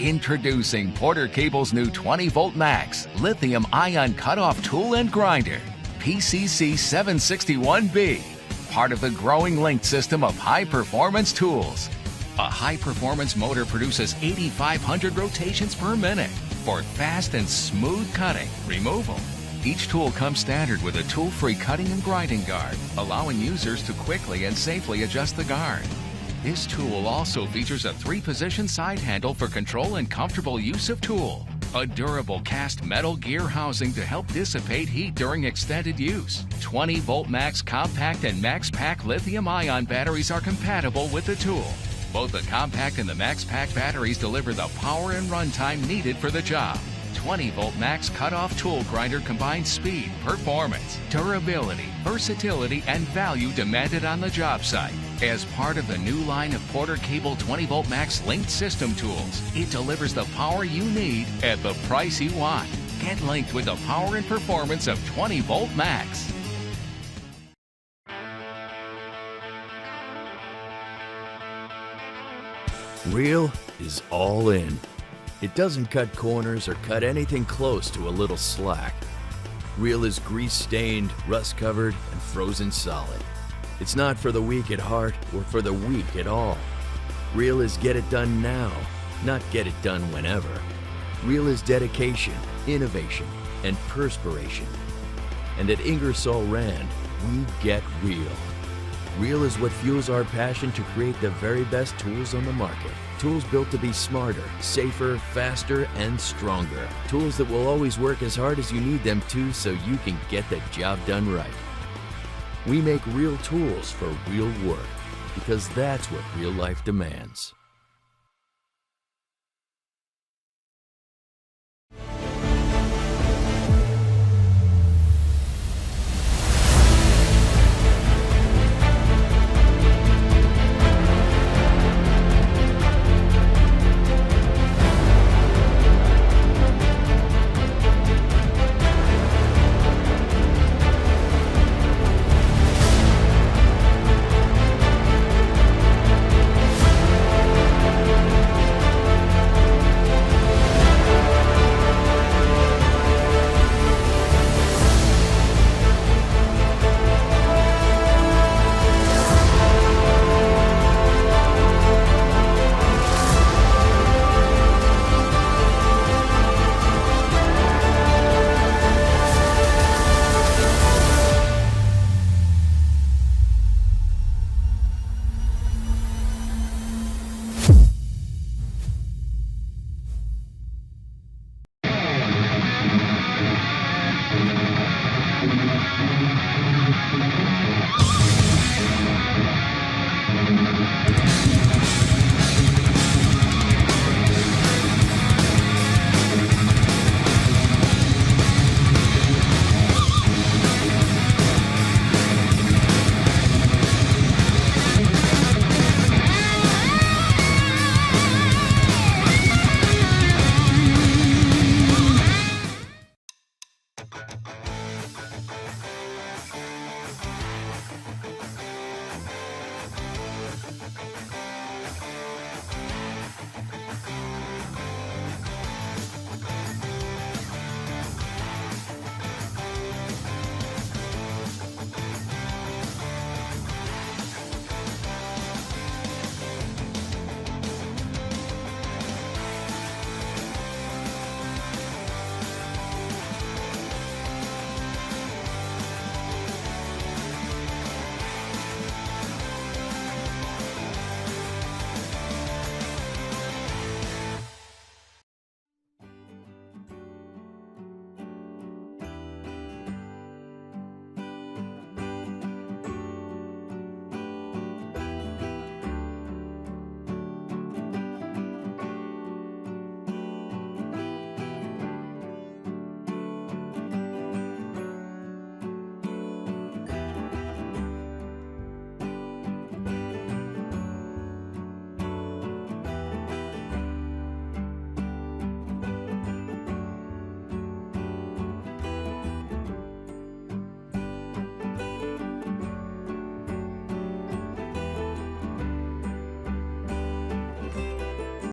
Introducing Porter Cable's new 20-volt max lithium-ion cutoff tool and grinder, PCC 761B, part of the growing linked system of high-performance tools. A high-performance motor produces 8,500 rotations per minute for fast and smooth cutting, removal. Each tool comes standard with a tool-free cutting and grinding guard, allowing users to quickly and safely adjust the guard. This tool also features a 3-position side handle for control and comfortable use of tool, a durable cast metal gear housing to help dissipate heat during extended use. 20-volt max compact and max pack lithium-ion batteries are compatible with the tool. Both the compact and the max pack batteries deliver the power and runtime needed for the job. 20-volt max cutoff tool grinder combines speed, performance, durability, versatility, and value demanded on the job site. As part of the new line of Porter Cable 20-volt max linked system tools, it delivers the power you need at the price you want. Get linked with the power and performance of 20-volt max. Reel is all in. It doesn't cut corners or cut anything close to a little slack. Reel is grease-stained, rust-covered, and frozen solid. It's not for the weak at heart or for the weak at all. Reel is get it done now, not get it done whenever. Reel is dedication, innovation, and perspiration. And at Ingersoll Rand, we get real. Reel is what fuels our passion to create the very best tools on the market. Tools built to be smarter, safer, faster, and stronger. Tools that will always work as hard as you need them to so you can get the job done right. We make real tools for real work because that's what real life demands.